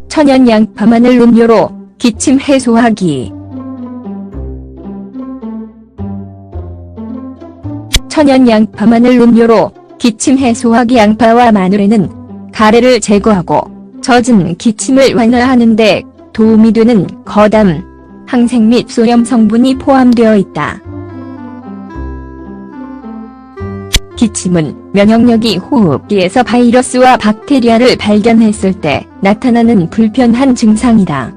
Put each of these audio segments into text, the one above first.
천연 양파 마늘 음료로 기침 해소하기. 천연 양파 마늘 음료로 기침 해소하기. 양파와 마늘에는 가래를 제거하고 젖은 기침을 완화하는 데 도움이 되는 거담, 항생 및 소염 성분이 포함되어 있다. 기침은 면역력이 호흡기에서 바이러스와 박테리아를 발견했을 때 나타나는 불편한 증상이다.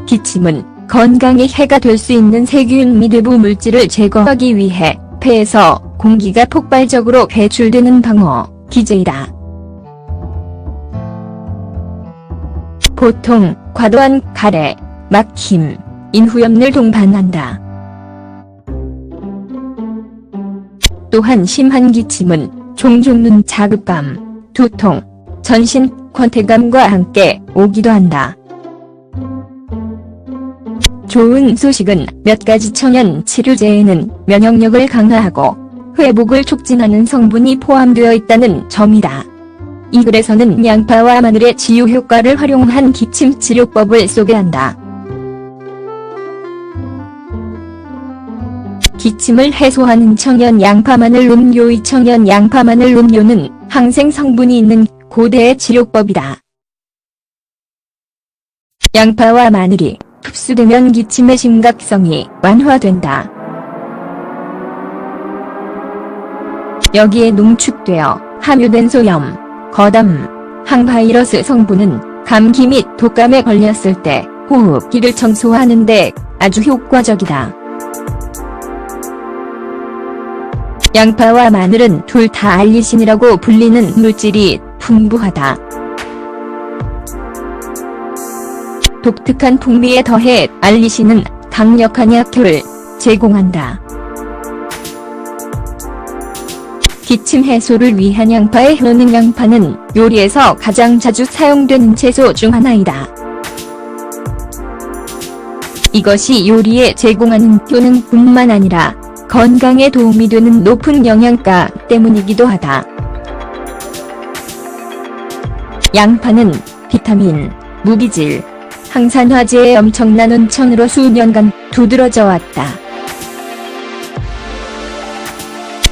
기침은 건강에 해가 될 수 있는 세균 및 외부 물질을 제거하기 위해 폐에서 공기가 폭발적으로 배출되는 방어 기제이다. 보통 과도한 가래, 막힘, 인후염을 동반한다. 또한 심한 기침은 종종 눈 자극감, 두통, 전신 권태감과 함께 오기도 한다. 좋은 소식은 몇 가지 천연 치료제에는 면역력을 강화하고 회복을 촉진하는 성분이 포함되어 있다는 점이다. 이 글에서는 양파와 마늘의 치유 효과를 활용한 기침 치료법을 소개한다. 기침을 해소하는 천연 양파 마늘 음료. 이 천연 양파 마늘 음료는 항생 성분이 있는 고대의 치료법이다. 양파와 마늘이 흡수되면 기침의 심각성이 완화된다. 여기에 농축되어 함유된 소염, 거담, 항바이러스 성분은 감기 및 독감에 걸렸을 때 호흡기를 청소하는 데 아주 효과적이다. 양파와 마늘은 둘 다 알리신이라고 불리는 물질이 풍부하다. 독특한 풍미에 더해 알리신은 강력한 약효를 제공한다. 기침 해소를 위한 양파의 효능. 양파는 요리에서 가장 자주 사용되는 채소 중 하나이다. 이것이 요리에 제공하는 효능뿐만 아니라 건강에 도움이 되는 높은 영양가 때문이기도 하다. 양파는 비타민, 무기질, 항산화제의 엄청난 온천으로 수년간 두드러져 왔다.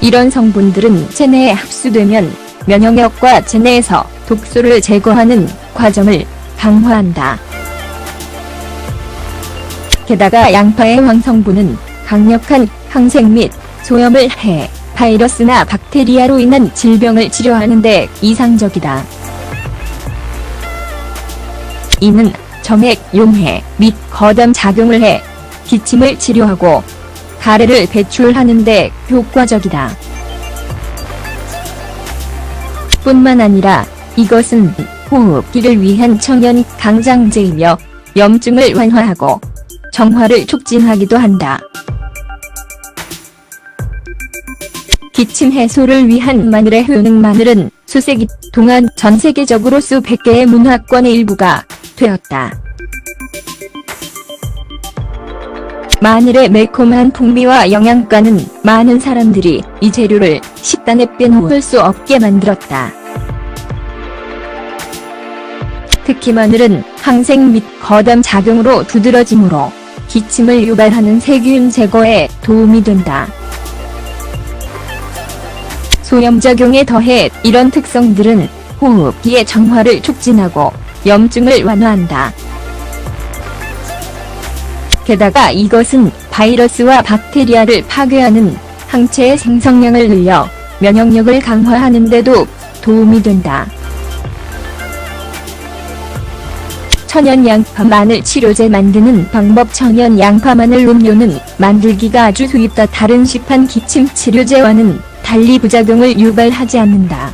이런 성분들은 체내에 흡수되면 면역력과 체내에서 독소를 제거하는 과정을 강화한다. 게다가 양파의 황성분은 강력한 항생 및 소염을 해 바이러스나 박테리아로 인한 질병을 치료하는 데 이상적이다. 이는 점액 용해 및 거담 작용을 해 기침을 치료하고 가래를 배출하는 데 효과적이다. 뿐만 아니라 이것은 호흡기를 위한 천연 강장제이며 염증을 완화하고 정화를 촉진하기도 한다. 기침 해소를 위한 마늘의 효능. 마늘은 수세기 동안 전 세계적으로 수백 개의 문화권의 일부가 되었다. 마늘의 매콤한 풍미와 영양가는 많은 사람들이 이 재료를 식단에 빼놓을 수 없게 만들었다. 특히 마늘은 항생 및 거담 작용으로 두드러짐으로 기침을 유발하는 세균 제거에 도움이 된다. 소염작용에 더해 이런 특성들은 호흡기의 정화를 촉진하고 염증을 완화한다. 게다가 이것은 바이러스와 박테리아를 파괴하는 항체의 생성량을 늘려 면역력을 강화하는 데도 도움이 된다. 천연 양파 마늘 치료제 만드는 방법. 천연 양파 마늘 음료는 만들기가 아주 수입다. 다른 시판 기침 치료제와는 달리 부작용을 유발하지 않는다.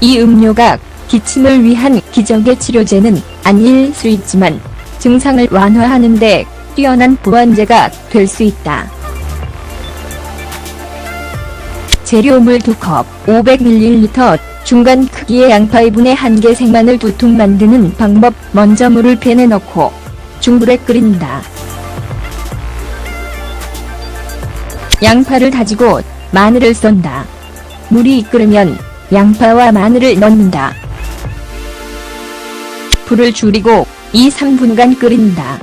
이 음료가 기침을 위한 기적의 치료제는 아닐 수 있지만 증상을 완화하는 데 뛰어난 보완제가 될 수 있다. 재료물 2컵, 500ml, 중간 크기의 양파 2분의 1개, 생마늘 2통. 만드는 방법. 먼저 물을 팬에 넣고 중불에 끓인다. 양파를 다지고 마늘을 썬다. 물이 끓으면 양파와 마늘을 넣는다. 불을 줄이고 2~3분간 끓인다.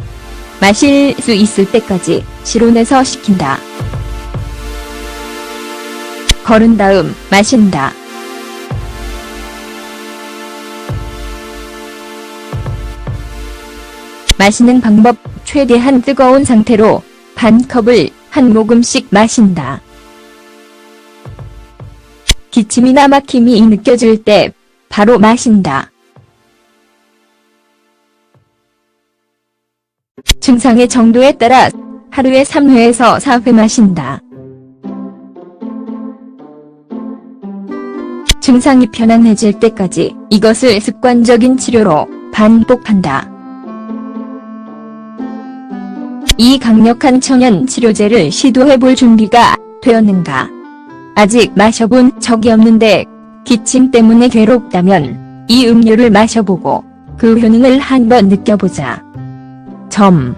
마실 수 있을 때까지 실온에서 식힌다. 거른 다음 마신다. 마시는 방법: 최대한 뜨거운 상태로 반 컵을 한 모금씩 마신다. 기침이나 막힘이 느껴질 때 바로 마신다. 증상의 정도에 따라 하루에 3회에서 4회 마신다. 증상이 편안해질 때까지 이것을 습관적인 치료로 반복한다. 이 강력한 천연 치료제를 시도해볼 준비가 되었는가? 아직 마셔본 적이 없는데 기침 때문에 괴롭다면 이 음료를 마셔보고 그 효능을 한번 느껴보자. 점.